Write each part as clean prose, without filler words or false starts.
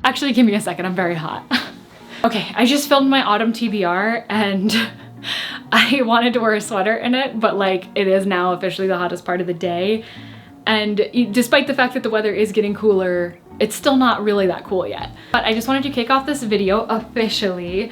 Actually, give me a second, I'm very hot. Okay, I just filmed my autumn TBR and I wanted to wear a sweater in it, but like it is now officially the hottest part of the day. And despite the fact that the weather is getting cooler, it's still not really that cool yet. But I just wanted to kick off this video officially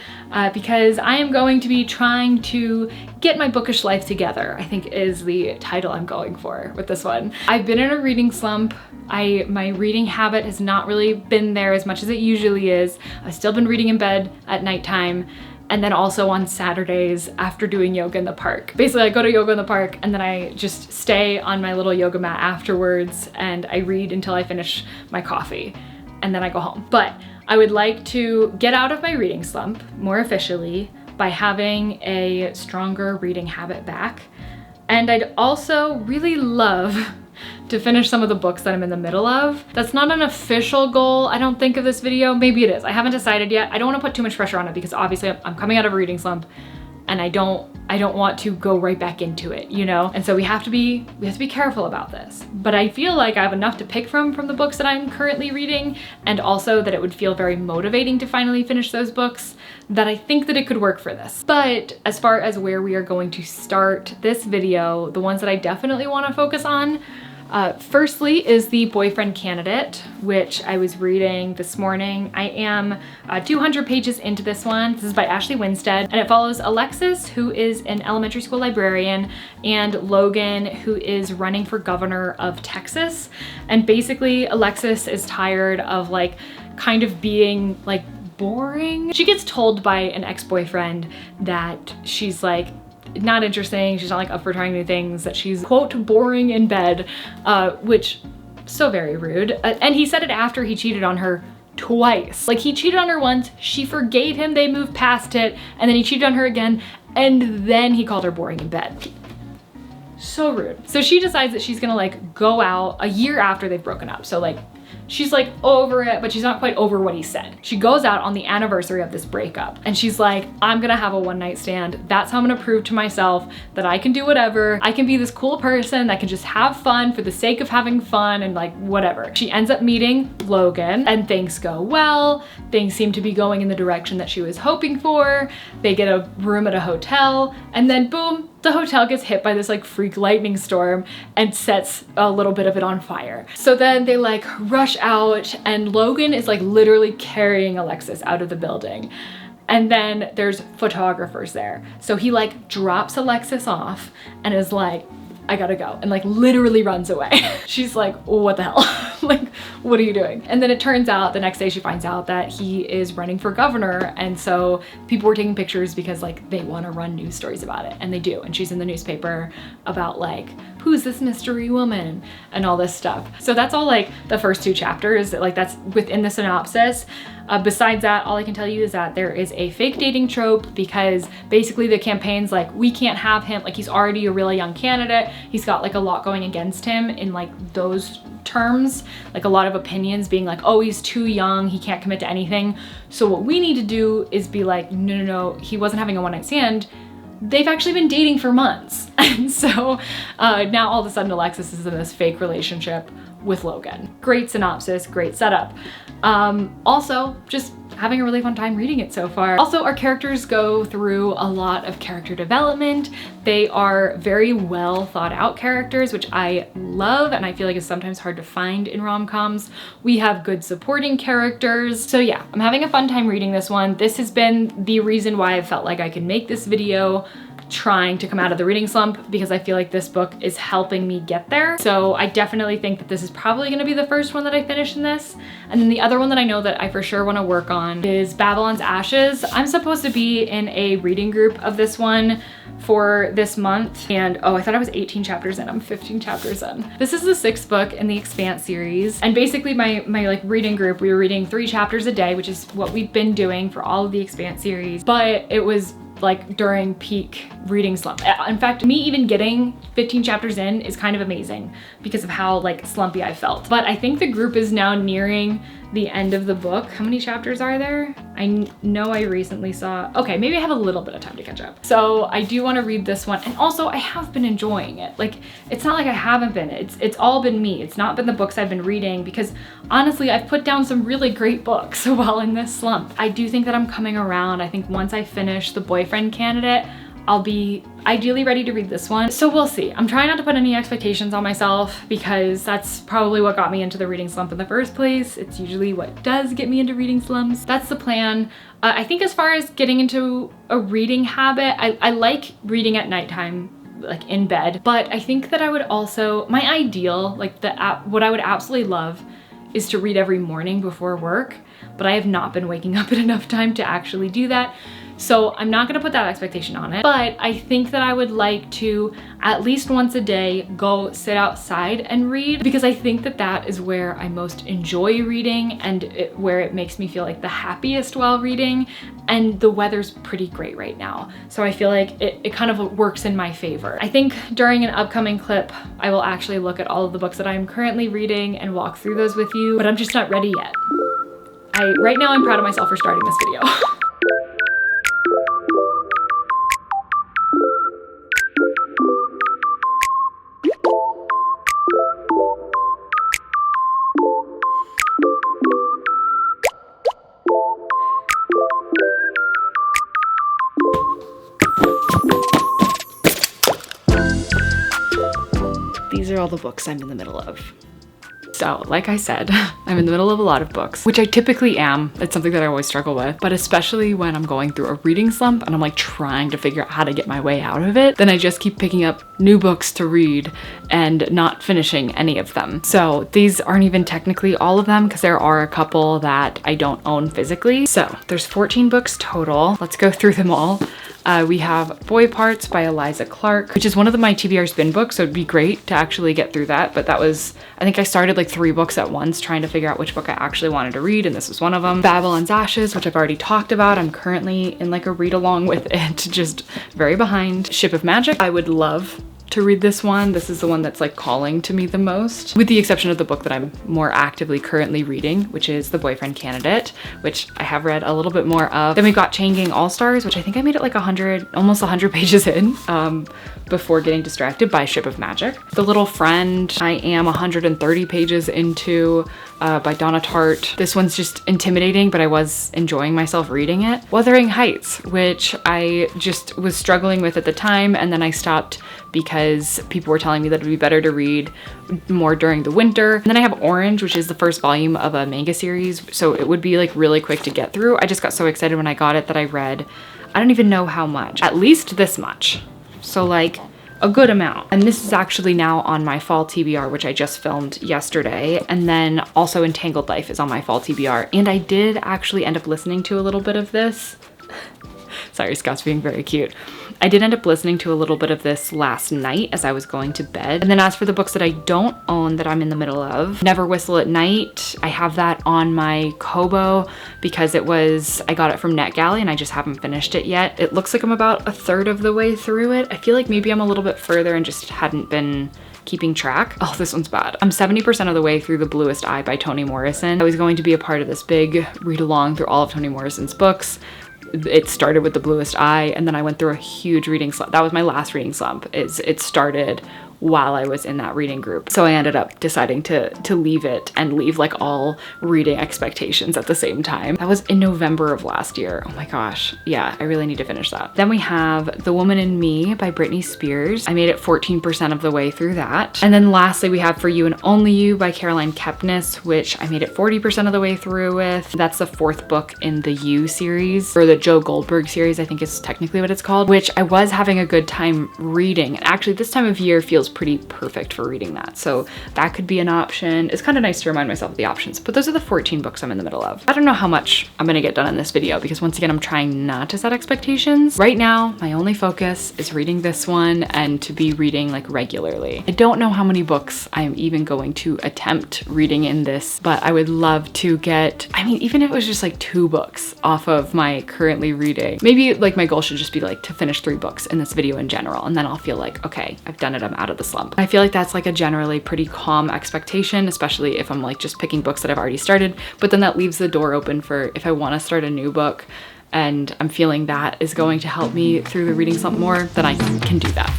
because I am going to be trying to get my bookish life together, I think is the title I'm going for with this one. I've been in a reading slump. My reading habit has not really been there as much as it usually is. I've still been reading in bed at nighttime, and then also on Saturdays after doing yoga in the park. Basically, I go to yoga in the park and then I just stay on my little yoga mat afterwards and I read until I finish my coffee and then I go home. But I would like to get out of my reading slump more officially by having a stronger reading habit back. And I'd also really love to finish some of the books that I'm in the middle of. That's not an official goal, I don't think, of this video. Maybe it is. I haven't decided yet. I don't want to put too much pressure on it because obviously I'm coming out of a reading slump and I don't want to go right back into it, you know? And so we have to be careful about this. But I feel like I have enough to pick from the books that I'm currently reading, and also that it would feel very motivating to finally finish those books, that I think that it could work for this. But as far as where we are going to start this video, the ones that I definitely want to focus on, firstly is The Boyfriend Candidate, which I was reading this morning. I am 200 pages into this one. This is by Ashley Winstead, and it follows Alexis, who is an elementary school librarian, and Logan, who is running for governor of Texas. And basically Alexis is tired of like kind of being like boring. She gets told by an ex-boyfriend that she's like not interesting, she's not like up for trying new things, that she's quote boring in bed, which so very rude. And he said it after he cheated on her twice. Like, he cheated on her once, she forgave him, they moved past it, and then he cheated on her again, and then he called her boring in bed. So rude. So she decides that she's gonna like go out a year after they've broken up. So like she's like over it, but she's not quite over what he said. She goes out on the anniversary of this breakup and she's like, I'm gonna have a one-night stand. That's how I'm gonna prove to myself that I can do whatever. I can be this cool person that can just have fun for the sake of having fun and like whatever. She ends up meeting Logan and things go well. Things seem to be going in the direction that she was hoping for. They get a room at a hotel and then boom, the hotel gets hit by this like freak lightning storm and sets a little bit of it on fire. So then they like rush out and Logan is like literally carrying Alexis out of the building. And then there's photographers there. So he like drops Alexis off and is like, I gotta go, and like literally runs away. She's like, what the hell? Like, what are you doing? And then it turns out the next day she finds out that he is running for governor, and so people were taking pictures because like they want to run news stories about it, and they do. And she's in the newspaper about like, who's this mystery woman and all this stuff. So that's all like the first two chapters, like that's within the synopsis. Besides that, all I can tell you is that there is a fake dating trope because basically the campaign's like, we can't have him, like he's already a really young candidate. He's got like a lot going against him in like those terms, like a lot of opinions being like, oh, he's too young, he can't commit to anything. So what we need to do is be like, no, he wasn't having a one-night stand. They've actually been dating for months. And so now all of a sudden Alexis is in this fake relationship with Logan. Great synopsis, great setup. Also, just having a really fun time reading it so far. Also, our characters go through a lot of character development. They are very well thought out characters, which I love, and I feel like it's sometimes hard to find in rom-coms. We have good supporting characters. So yeah, I'm having a fun time reading this one. This has been the reason why I felt like I could make this video, trying to come out of the reading slump, because I feel like this book is helping me get there. So I definitely think that this is probably gonna be the first one that I finish in this. And then the other one that I know that I for sure wanna work on is Babylon's Ashes. I'm supposed to be in a reading group of this one for this month. And oh, I thought I was 18 chapters in, I'm 15 chapters in. This is the 6th book in the Expanse series. And basically my like reading group, we were reading 3 chapters a day, which is what we've been doing for all of the Expanse series. But it was like during peak reading slump. In fact, me even getting 15 chapters in is kind of amazing because of how like slumpy I felt. But I think the group is now nearing the end of the book. How many chapters are there? I know I recently saw, okay, maybe I have a little bit of time to catch up. So I do want to read this one. And also I have been enjoying it. Like, it's not like I haven't been. It's all been me. It's not been the books I've been reading, because honestly, I've put down some really great books while in this slump. I do think that I'm coming around. I think once I finish The Boyfriend Candidate, I'll be ideally ready to read this one. So we'll see. I'm trying not to put any expectations on myself, because that's probably what got me into the reading slump in the first place. It's usually what does get me into reading slumps. That's the plan. I think as far as getting into a reading habit, I like reading at nighttime, like in bed, but I think that I would also, my ideal, like what I would absolutely love is to read every morning before work, but I have not been waking up at enough time to actually do that. So I'm not gonna put that expectation on it, but I think that I would like to at least once a day go sit outside and read, because I think that that is where I most enjoy reading and where it makes me feel like the happiest while reading. And the weather's pretty great right now, so I feel like it kind of works in my favor. I think during an upcoming clip, I will actually look at all of the books that I am currently reading and walk through those with you, but I'm just not ready yet. Right now I'm proud of myself for starting this video. These are all the books I'm in the middle of. So, like I said, I'm in the middle of a lot of books, which I typically am. It's something that I always struggle with, but especially when I'm going through a reading slump and I'm like trying to figure out how to get my way out of it, then I just keep picking up new books to read and not finishing any of them. So these aren't even technically all of them, because there are a couple that I don't own physically. So there's 14 books total. Let's go through them all. We have Boy Parts by Eliza Clark, which is one of my TBR spin books, so it'd be great to actually get through that. But that was, I think I started like 3 books at once trying to figure out which book I actually wanted to read, and this was one of them. Babylon's Ashes, which I've already talked about. I'm currently in like a read along with it, just very behind. Ship of Magic. I would love to read this one. This is the one that's like calling to me the most, with the exception of the book that I'm more actively currently reading, which is The Boyfriend Candidate, which I have read a little bit more of. Then we've got Chain Gang All-Stars, which I think I made it like 100, almost 100 pages in before getting distracted by Ship of Magic. The Little Friend, I am 130 pages into by Donna Tartt. This one's just intimidating, but I was enjoying myself reading it. Wuthering Heights, which I just was struggling with at the time, and then I stopped because people were telling me that it'd be better to read more during the winter. And then I have Orange, which is the first volume of a manga series, so it would be like really quick to get through. I just got so excited when I got it that I read, I don't even know how much, at least this much. So like a good amount. And this is actually now on my fall TBR, which I just filmed yesterday. And then also Entangled Life is on my fall TBR. And I did actually end up listening to a little bit of this. Sorry, Scott's being very cute. I did end up listening to a little bit of this last night as I was going to bed. And then as for the books that I don't own that I'm in the middle of, Never Whistle at Night, I have that on my Kobo because I got it from NetGalley and I just haven't finished it yet. It looks like I'm about a third of the way through it. I feel like maybe I'm a little bit further and just hadn't been keeping track. Oh, this one's bad. I'm 70% of the way through The Bluest Eye by Toni Morrison. I was going to be a part of this big read along through all of Toni Morrison's books. It started with The Bluest Eye, and then I went through a huge reading slump. That was my last reading slump. It started while I was in that reading group. So I ended up deciding to leave it and leave like all reading expectations at the same time. That was in November of last year. Oh my gosh. Yeah, I really need to finish that. Then we have The Woman in Me by Britney Spears. I made it 14% of the way through that. And then lastly, we have For You and Only You by Caroline Kepnes, which I made it 40% of the way through with. That's the 4th book in the You series, or the Joe Goldberg series, I think is technically what it's called, which I was having a good time reading. And actually this time of year feels pretty perfect for reading that. So that could be an option. It's kind of nice to remind myself of the options, but those are the 14 books I'm in the middle of. I don't know how much I'm gonna get done in this video because once again, I'm trying not to set expectations. Right now, my only focus is reading this one and to be reading like regularly. I don't know how many books I'm even going to attempt reading in this, but I would love to get, I mean, even if it was just like 2 books off of my currently reading, maybe like my goal should just be like to finish 3 books in this video in general. And then I'll feel like, okay, I've done it, I'm out of of the slump. I feel like that's like a generally pretty calm expectation, especially if I'm like just picking books that I've already started, but then that leaves the door open for if I want to start a new book and I'm feeling that is going to help me through the reading slump more, then I can do that.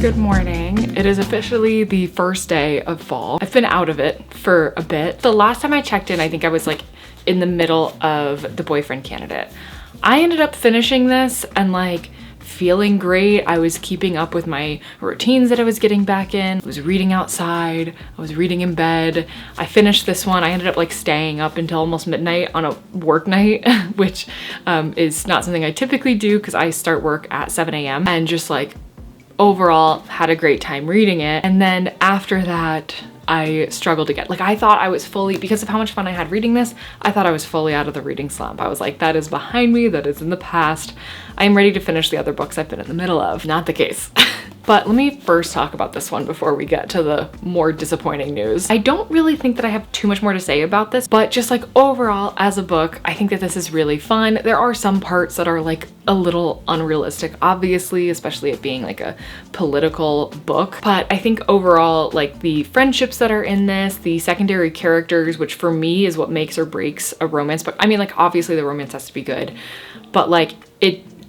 Good morning. It is officially the first day of fall. I've been out of it for a bit. The last time I checked in, I think I was like in the middle of The Boyfriend Candidate. I ended up finishing this and like feeling great. I was keeping up with my routines that I was getting back in. I was reading outside. I was reading in bed. I finished this one. I ended up like staying up until almost midnight on a work night, which is not something I typically do because I start work at 7 a.m. and just like overall had a great time reading it. And then after that, I struggled again. Like I thought I was fully, because of how much fun I had reading this, I thought I was fully out of the reading slump. I was like, that is behind me, that is in the past. I am ready to finish the other books I've been in the middle of. Not the case. But let me first talk about this one before we get to the more disappointing news. I don't really think that I have too much more to say about this, but just like overall as a book, I think that this is really fun. There are some parts that are like a little unrealistic, obviously, especially it being like a political book. But I think overall, like the friendships that are in this, the secondary characters, which for me is what makes or breaks a romance book. I mean, like obviously the romance has to be good, but like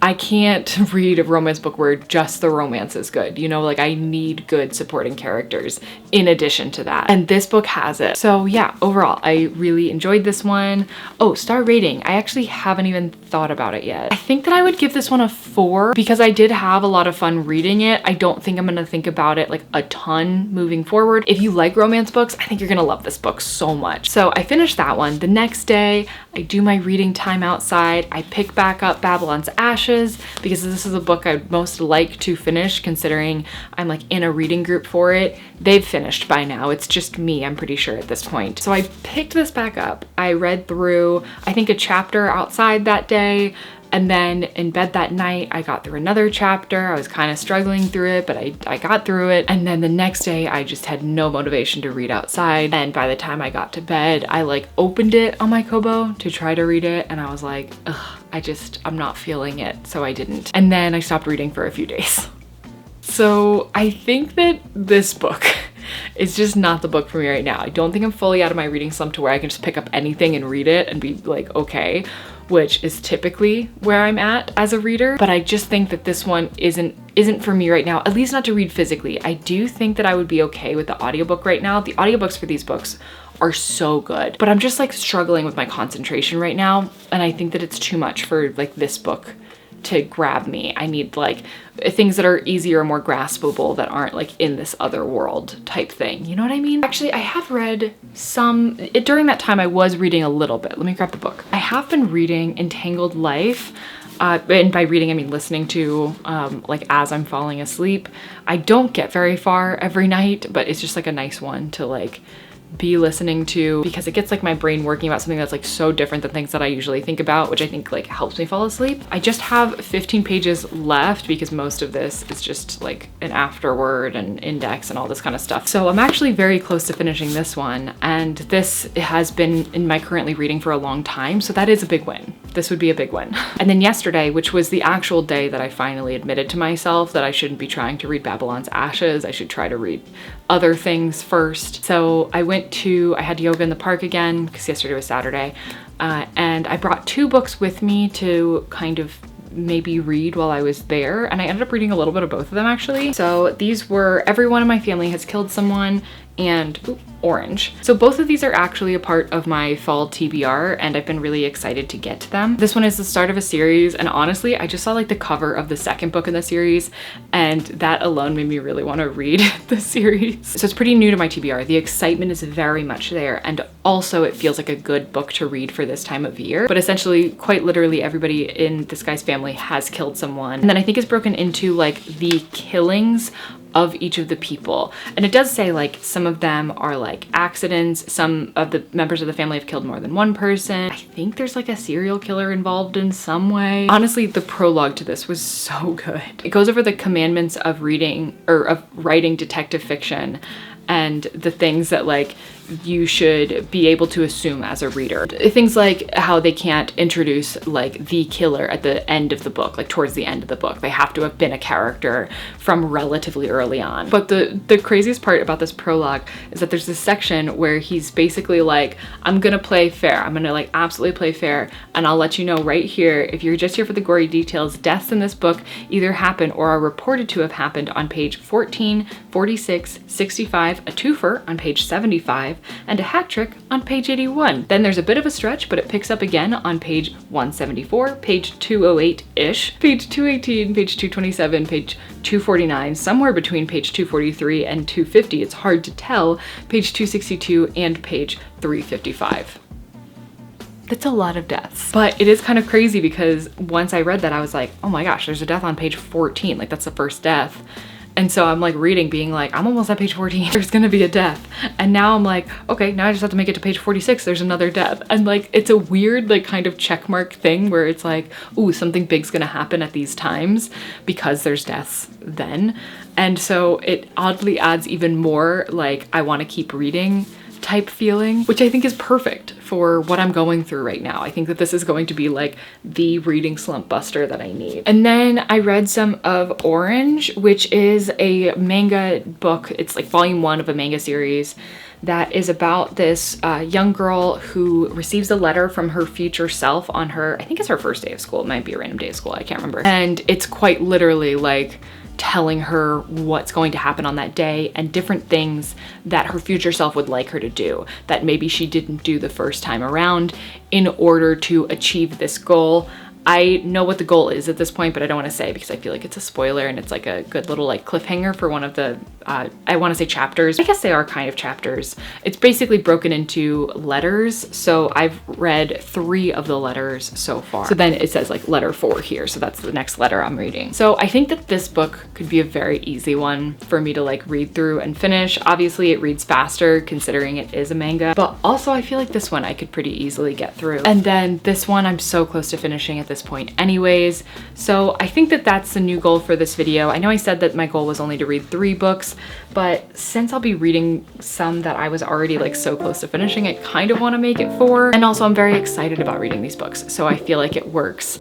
I can't read a romance book where just the romance is good. You know, like I need good supporting characters in addition to that. And this book has it. So yeah, overall, I really enjoyed this one. Oh, star rating. I actually haven't even thought about it yet. I think that I would give this one a 4 because I did have a lot of fun reading it. I don't think I'm gonna think about it like a ton moving forward. If you like romance books, I think you're gonna love this book so much. So I finished that one. The next day, I do my reading time outside. I pick back up Babylon's Ashes because this is a book I'd most like to finish considering I'm like in a reading group for it. They've finished by now. It's just me, I'm pretty sure at this point. So I picked this back up. I read through, I think, a chapter outside that day. And then in bed that night, I got through another chapter. I was kind of struggling through it, but I got through it. And then the next day, I just had no motivation to read outside. And by the time I got to bed, I like opened it on my Kobo to try to read it. And I was like, ugh, I'm not feeling it. So I didn't. And then I stopped reading for a few days. So I think that this book is just not the book for me right now. I don't think I'm fully out of my reading slump to where I can just pick up anything and read it and be like, okay, which is typically where I'm at as a reader. But I just think that this one isn't for me right now, at least not to read physically. I do think that I would be okay with the audiobook right now. The audiobooks for these books are so good, but I'm just like struggling with my concentration right now. And I think that it's too much for like this book to grab me. I need like things that are easier, more graspable, that aren't like in this other world type thing. You know what I mean? Actually, I have read some, during that time I was reading a little bit. Let me grab the book. I have been reading Entangled Life. And by reading, I mean listening to, like as I'm falling asleep. I don't get very far every night, but it's just like a nice one to like be listening to because it gets like my brain working about something that's like so different than things that I usually think about, which I think like helps me fall asleep. I just have 15 pages left because most of this is just like an afterword and index and all this kind of stuff. So I'm actually very close to finishing this one, and this has been in my currently reading for a long time, so that is a big win. This would be a big win. And then yesterday, which was the actual day that I finally admitted to myself that I shouldn't be trying to read Babylon's Ashes, I should try to read other things first. So I had yoga in the park again because yesterday was Saturday, and I brought 2 books with me to kind of maybe read while I was there, and I ended up reading a little bit of both of them actually. So these were Everyone in My Family Has Killed Someone and Orange. So both of these are actually a part of my fall TBR, and I've been really excited to get to them. This one is the start of a series, and honestly, I just saw like the cover of the second book in the series, and that alone made me really want to read the series. So it's pretty new to my TBR. The excitement is very much there, and also it feels like a good book to read for this time of year. But essentially, quite literally, everybody in this guy's family has killed someone. And then I think it's broken into like the killings of each of the people. And it does say like some of them are like accidents, some of the members of the family have killed more than one person. I think there's like a serial killer involved in some way. Honestly, the prologue to this was so good. It goes over the commandments of reading or of writing detective fiction and the things that like you should be able to assume as a reader. Things like how they can't introduce like the killer at the end of the book, like towards the end of the book. They have to have been a character from relatively early on. But the craziest part about this prologue is that there's this section where he's basically like, I'm gonna play fair. I'm gonna like absolutely play fair, and I'll let you know right here, if you're just here for the gory details, deaths in this book either happen or are reported to have happened on page 14, 46, 65, a twofer on page 75, and a hat trick on page 81. Then there's a bit of a stretch, but it picks up again on page 174, page 208-ish, page 218, page 227, page 249, somewhere between page 243 and 250, it's hard to tell, page 262, and page 355. That's a lot of deaths. But it is kind of crazy because once I read that, I was like, oh my gosh, there's a death on page 14. Like, that's the first death. And so I'm like reading, being like, I'm almost at page 14. There's gonna be a death. And now I'm like, okay, now I just have to make it to page 46. There's another death. And like, it's a weird, like, kind of checkmark thing where it's like, ooh, something big's gonna happen at these times because there's deaths then. And so it oddly adds even more, like, I wanna keep reading type feeling, which I think is perfect for what I'm going through right now. I think that this is going to be like the reading slump buster that I need. And then I read some of Orange, which is a manga book. It's like volume 1 of a manga series that is about this young girl who receives a letter from her future self on her, I think it's her first day of school. It might be a random day of school, I can't remember. And it's quite literally like telling her what's going to happen on that day and different things that her future self would like her to do that maybe she didn't do the first time around in order to achieve this goal. I know what the goal is at this point, but I don't want to say because I feel like it's a spoiler and it's like a good little like cliffhanger for one of the, I want to say chapters. I guess they are kind of chapters. It's basically broken into letters. So I've read 3 of the letters so far. So then it says like letter 4 here. So that's the next letter I'm reading. So I think that this book could be a very easy one for me to like read through and finish. Obviously it reads faster considering it is a manga, but also I feel like this one I could pretty easily get through. And then this one I'm so close to finishing at this point anyways. So I think that that's the new goal for this video. I know I said that my goal was only to read 3 books, but since I'll be reading some that I was already like so close to finishing, I kind of want to make it 4. And also I'm very excited about reading these books, so I feel like it works.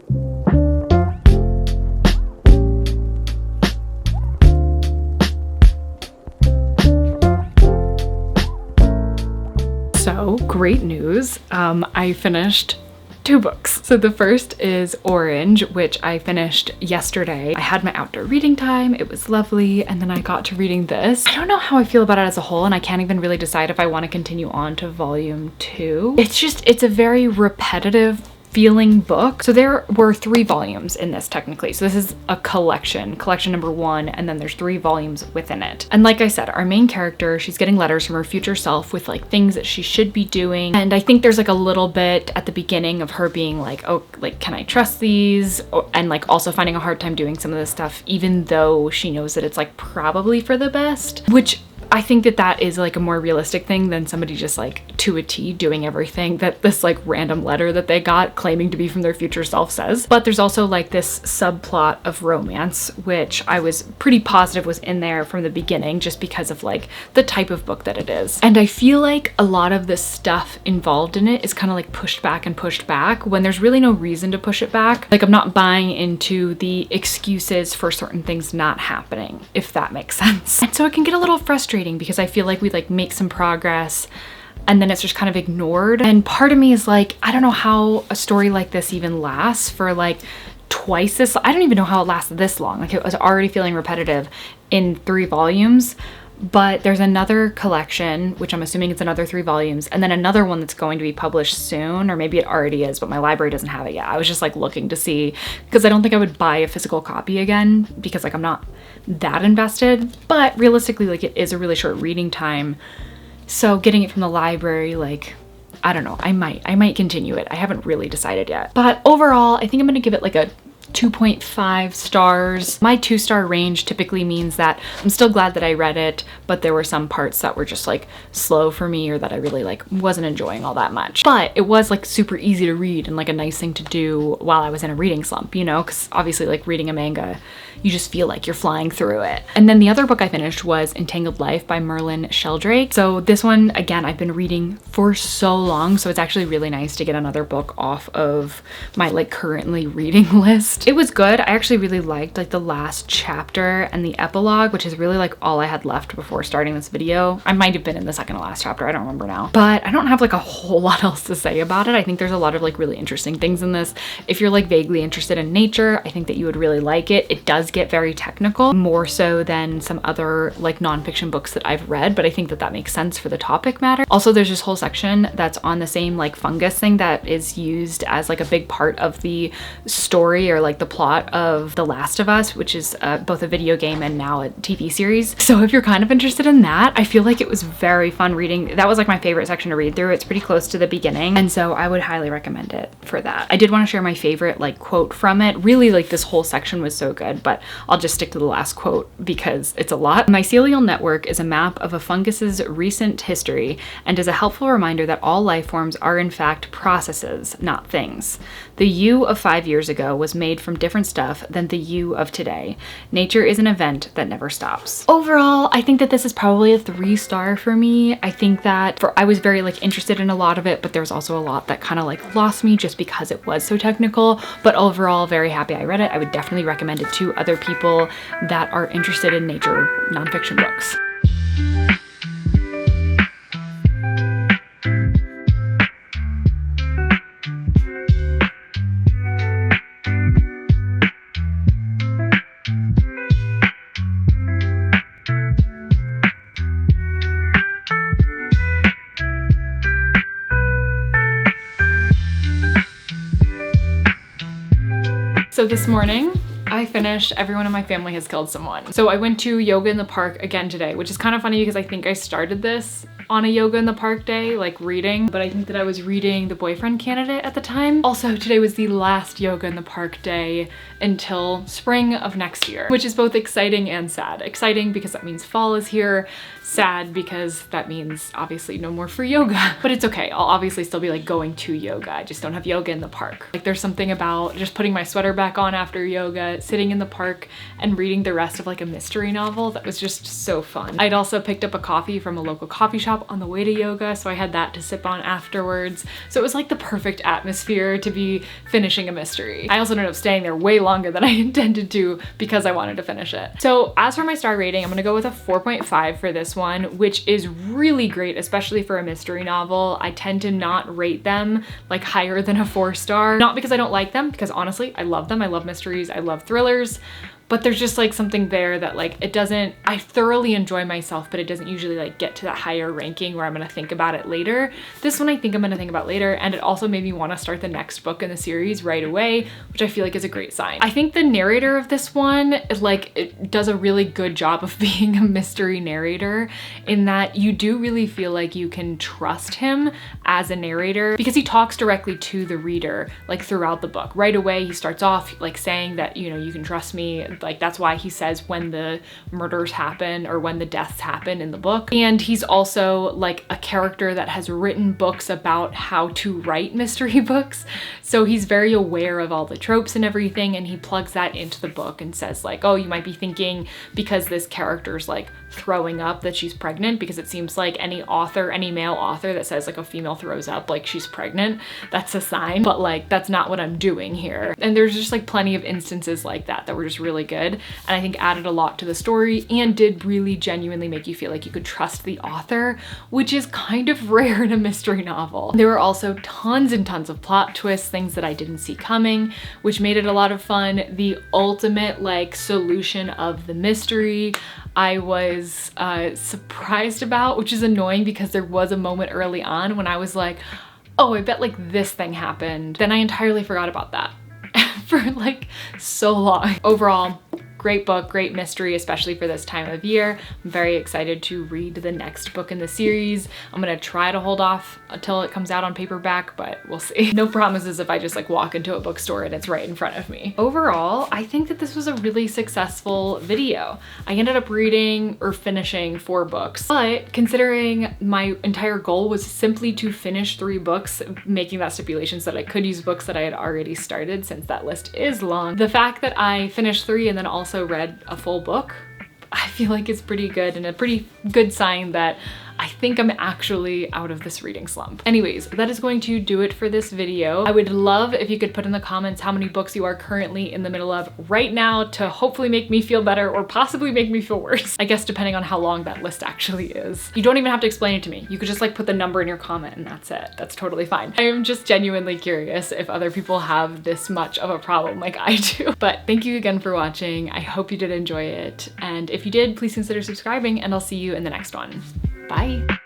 So great news, I finished 2 books. So the first is Orange, which I finished yesterday. I had my outdoor reading time, it was lovely, and then I got to reading this. I don't know how I feel about it as a whole, and I can't even really decide if I want to continue on to volume 2. It's a very repetitive feeling book. So there were 3 volumes in this technically. So this is a collection number 1, and then there's 3 volumes within it. And like I said, our main character, she's getting letters from her future self with like things that she should be doing. And I think there's like a little bit at the beginning of her being like, oh, like, can I trust these? And like also finding a hard time doing some of this stuff, even though she knows that it's like probably for the best, which I think that that is like a more realistic thing than somebody just like to a T doing everything that this like random letter that they got claiming to be from their future self says. But there's also like this subplot of romance, which I was pretty positive was in there from the beginning just because of like the type of book that it is. And I feel like a lot of the stuff involved in it is kind of like pushed back when there's really no reason to push it back. Like I'm not buying into the excuses for certain things not happening, if that makes sense. And so it can get a little frustrating because I feel like we like make some progress and then it's just kind of ignored. And part of me is like, I don't know how a story like this even lasts for like twice this. I don't even know how it lasts this long. Like it was already feeling repetitive in 3 volumes. But there's another collection, which I'm assuming it's another 3 volumes, and then another one that's going to be published soon, or maybe it already is, but my library doesn't have it yet. I was just like looking to see, because I don't think I would buy a physical copy again, because like I'm not that invested, but realistically, like it is a really short reading time. So getting it from the library, like, I don't know, I might continue it. I haven't really decided yet. But overall, I think I'm gonna give it like a 2.5 stars. My 2-star range typically means that I'm still glad that I read it, but there were some parts that were just like slow for me or that I really like wasn't enjoying all that much. But it was like super easy to read and like a nice thing to do while I was in a reading slump, you know, because obviously like reading a manga, you just feel like you're flying through it. And then the other book I finished was Entangled Life by Merlin Sheldrake. So this one, again, I've been reading for so long, so it's actually really nice to get another book off of my like currently reading list. It was good. I actually really liked like the last chapter and the epilogue, which is really like all I had left before starting this video. I might have been in the second to last chapter, I don't remember now. But I don't have like a whole lot else to say about it. I think there's a lot of like really interesting things in this. If you're like vaguely interested in nature, I think that you would really like it. It does get very technical, more so than some other like nonfiction books that I've read, but I think that that makes sense for the topic matter. Also, there's this whole section that's on the same like fungus thing that is used as like a big part of the story or like the plot of The Last of Us, which is both a video game and now a TV series. So if you're kind of interested in that, I feel like it was very fun reading. That was like my favorite section to read through. It's pretty close to the beginning, and so I would highly recommend it for that. I did want to share my favorite like quote from it. Really, like this whole section was so good, but I'll just stick to the last quote because it's a lot. Mycelial network is a map of a fungus's recent history and is a helpful reminder that all life forms are in fact processes, not things. The you of 5 years ago was made from different stuff than the you of today. Nature is an event that never stops. Overall, I think that this is probably a 3-star for me. I think that I was very like interested in a lot of it, but there's also a lot that kind of like lost me just because it was so technical. But overall, very happy I read it. I would definitely recommend it to other people that are interested in nature nonfiction books. So this morning, I finished Everyone in My Family Has Killed Someone. So I went to yoga in the park again today, which is kind of funny because I think I started this on a yoga in the park day, like reading, but I think that I was reading The Boyfriend Candidate at the time. Also, today was the last yoga in the park day until spring of next year, which is both exciting and sad. Exciting because that means fall is here. Sad because that means obviously no more free yoga, but it's okay. I'll obviously still be like going to yoga. I just don't have yoga in the park. Like there's something about just putting my sweater back on after yoga, sitting in the park and reading the rest of like a mystery novel that was just so fun. I'd also picked up a coffee from a local coffee shop on the way to yoga, so I had that to sip on afterwards. So it was like the perfect atmosphere to be finishing a mystery. I also ended up staying there way longer than I intended to because I wanted to finish it. So as for my star rating, I'm gonna go with a 4.5 for this one, which is really great, especially for a mystery novel. I tend to not rate them like higher than a 4-star, not because I don't like them, because honestly, I love them. I love mysteries, I love thrillers, but there's just like something there that like it doesn't, I thoroughly enjoy myself, but it doesn't usually like get to that higher ranking where I'm gonna think about it later. This one I think I'm gonna think about later, and it also made me want to start the next book in the series right away, which I feel like is a great sign. I think the narrator of this one like it does a really good job of being a mystery narrator, in that you do really feel like you can trust him as a narrator because he talks directly to the reader like throughout the book. Right away he starts off like saying that, you know, you can trust me. Like that's why he says when the murders happen or when the deaths happen in the book. And he's also like a character that has written books about how to write mystery books. So he's very aware of all the tropes and everything, and he plugs that into the book and says like, oh, you might be thinking because this character's like throwing up that she's pregnant, because it seems like any author, any male author that says like a female throws up like she's pregnant, that's a sign. But like that's not what I'm doing here. And there's just like plenty of instances like that that were just really good, and I think added a lot to the story and did really genuinely make you feel like you could trust the author, which is kind of rare in a mystery novel. There were also tons and tons of plot twists, things that I didn't see coming, which made it a lot of fun. The ultimate like solution of the mystery I was surprised about, which is annoying because there was a moment early on when I was like, oh, I bet like this thing happened. Then I entirely forgot about that for like so long. Overall, Great book, great mystery, especially for this time of year. I'm very excited to read the next book in the series. I'm gonna try to hold off until it comes out on paperback, but we'll see. No promises if I just like walk into a bookstore and it's right in front of me. Overall, I think that this was a really successful video. I ended up reading or finishing 4 books, but considering my entire goal was simply to finish 3 books, making that stipulation so that I could use books that I had already started since that list is long, the fact that I finished 3 and then also read a full book, I feel like it's pretty good and a pretty good sign that I think I'm actually out of this reading slump. Anyways, that is going to do it for this video. I would love if you could put in the comments how many books you are currently in the middle of right now to hopefully make me feel better or possibly make me feel worse. I guess depending on how long that list actually is. You don't even have to explain it to me. You could just like put the number in your comment and that's it. That's totally fine. I am just genuinely curious if other people have this much of a problem like I do. But thank you again for watching. I hope you did enjoy it. And if you did, please consider subscribing and I'll see you in the next one. Bye.